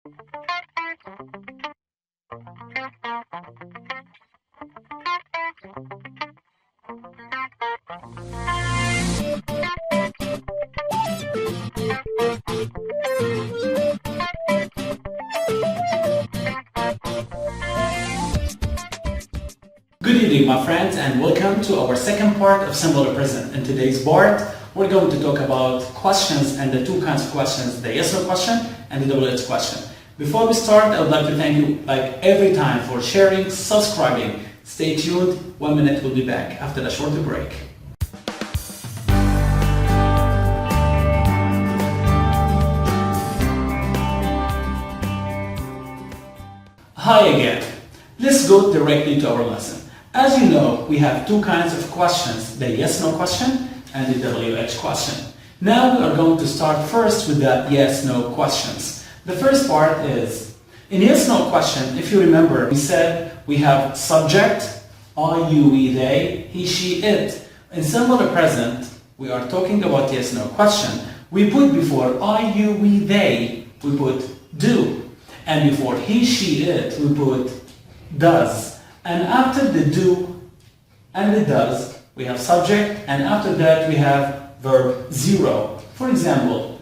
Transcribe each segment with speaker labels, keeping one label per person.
Speaker 1: Good evening, my friends, and welcome to our second part of Simple to Present. In today's part, we're going to talk about questions and the two kinds of questions, the yes/no question and the WH question. Before we start, I would like to thank you, like every time, for sharing, subscribing. Stay tuned. 1 minute, we'll be back after a short break. Hi again. Let's go directly to our lesson. As you know, we have two kinds of questions, the yes/no question and the WH question. Now we are going to start first with the yes/no questions. The first part is, in yes/no question, if you remember, we said we have subject, I, you, we, they, he, she, it. In simple to present, we are talking about yes/no question. We put before I, you, we, they, we put do. And before he, she, it, we put does. And after the do and the does, we have subject, and after that we have verb 0. For example,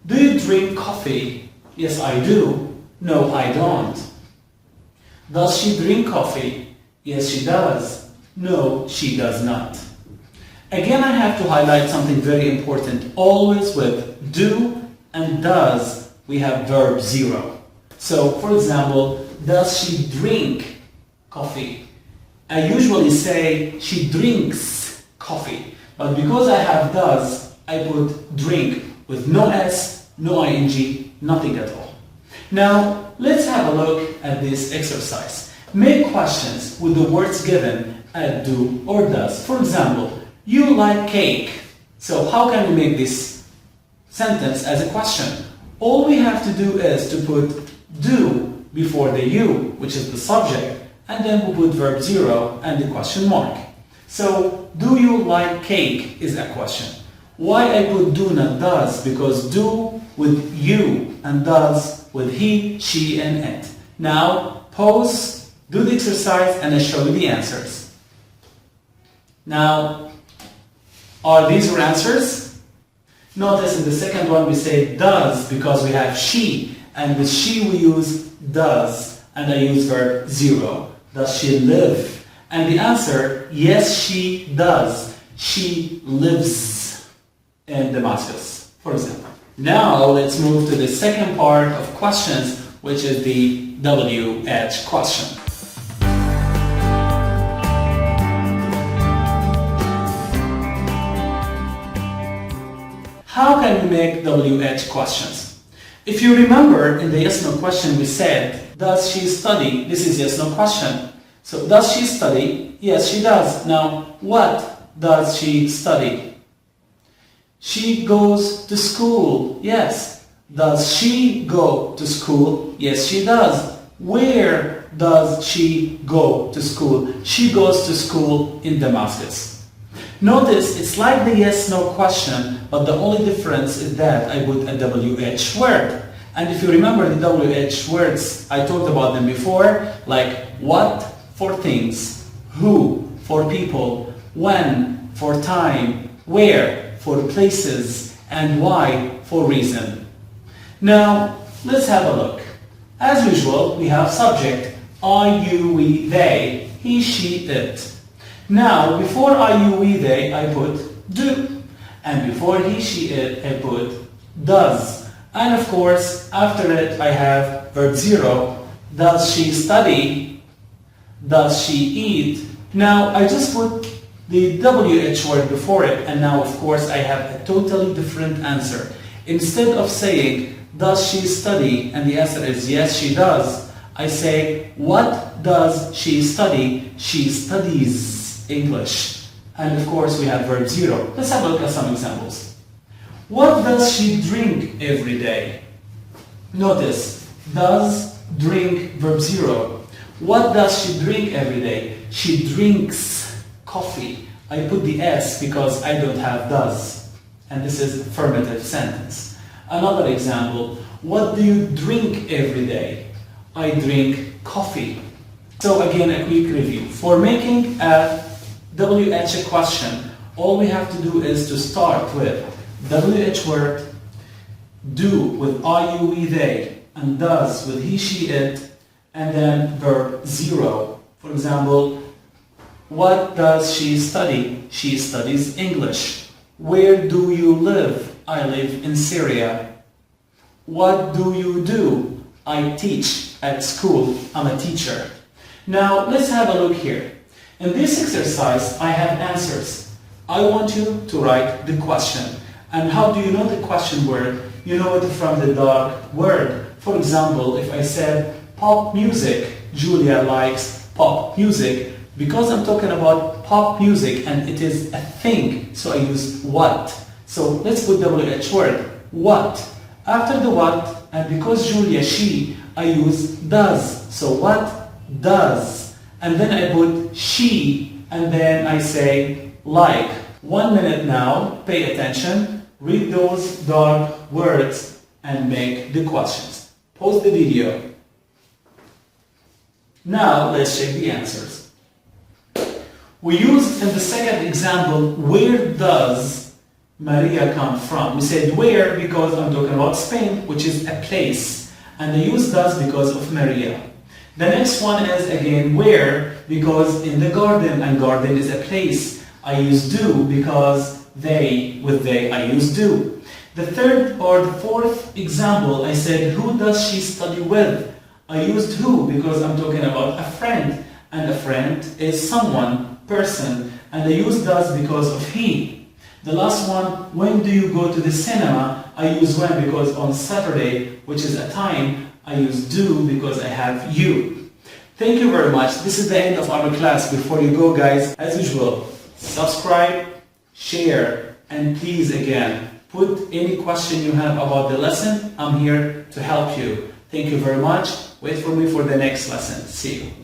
Speaker 1: do you drink coffee? Yes, I do. No, I don't. Does she drink coffee? Yes, she does. No, she does not. Again, I have to highlight something very important. Always with do and does, we have verb 0. So, for example, does she drink coffee? I usually say she drinks coffee, but because I have does, I put drink with no s, no ing, nothing at all. Now, let's have a look at this exercise. Make questions with the words given at do or does. For example, you like cake. So how can we make this sentence as a question? All we have to do is to put do before the you, which is the subject, and then we put verb 0 and the question mark. So, do you like cake is a question. Why I put do not does? Because do with you and does with he, she, and it. Now, pause, do the exercise, and I show you the answers. Now, are these your answers? Notice in the second one we say does because we have she, and with she we use does, and I use verb 0. Does she live? And the answer, yes, she does. She lives in Damascus, for example. Now let's move to the second part of questions, which is the WH question. How can we make WH questions? If you remember, in the yes/no question we said, does she study? This is yes/no question. So, does she study? Yes, she does. Now, what does she study? She goes to school. Yes. Does she go to school? Yes, she does. Where does she go to school? She goes to school in Damascus. Notice, it's like the yes/no question, but the only difference is that I put a WH word. And if you remember the WH words, I talked about them before, like what for things, who for people, when for time, where for places, and why for reason. Now, let's have a look. As usual, we have subject, I, you, we, they, he, she, it. Now, before I, you, we, they, I put do. And before he, she, it, I put does. And of course, after it, I have verb 0. Does she study? Does she eat? Now, I just put the WH word before it, and now, of course, I have a totally different answer. Instead of saying, does she study? And the answer is yes, she does. I say, what does she study? She studies English. And of course, we have verb 0. Let's have a look at some examples. What does she drink every day? Notice, does, drink, verb 0. What does she drink every day? She drinks coffee. I put the S because I don't have does. And this is affirmative sentence. Another example. What do you drink every day? I drink coffee. So again, a quick review. For making a WH question, all we have to do is to start with WH word, do with I, you, we, they, and does with he, she, it, and then verb 0. For example, what does she study? She studies English. Where do you live? I live in Syria. What do you do? I teach at school. I'm a teacher. Now, let's have a look here. In this exercise, I have answers. I want you to write the question. And how do you know the question word? You know it from the dark word. For example, if I said pop music, Julia likes pop music. Because I'm talking about pop music and it is a thing, so I use what. So let's put WH word, what. After the what, and because Julia, she, I use does. So what does? And then I put she, and then I say like. 1 minute now, pay attention, read those dark words and make the questions. Pause the video. Now let's check the answers. We used in the second example, where does Maria come from? We said where because I'm talking about Spain, which is a place. And I use does because of Maria. The next one is again where because in the garden, and garden is a place. I use do because they, with they, I use do. The third or the fourth example, I said who does she study with? I used who because I'm talking about a friend. And a friend is someone, person, and I use does because of he. The last one, when do you go to the cinema? I use when because on Saturday, which is a time, I use do because I have you. Thank you very much. This is the end of our class. Before you go, guys, as usual, subscribe, share, and please again, put any question you have about the lesson. I'm here to help you. Thank you very much. Wait for me for the next lesson. See you.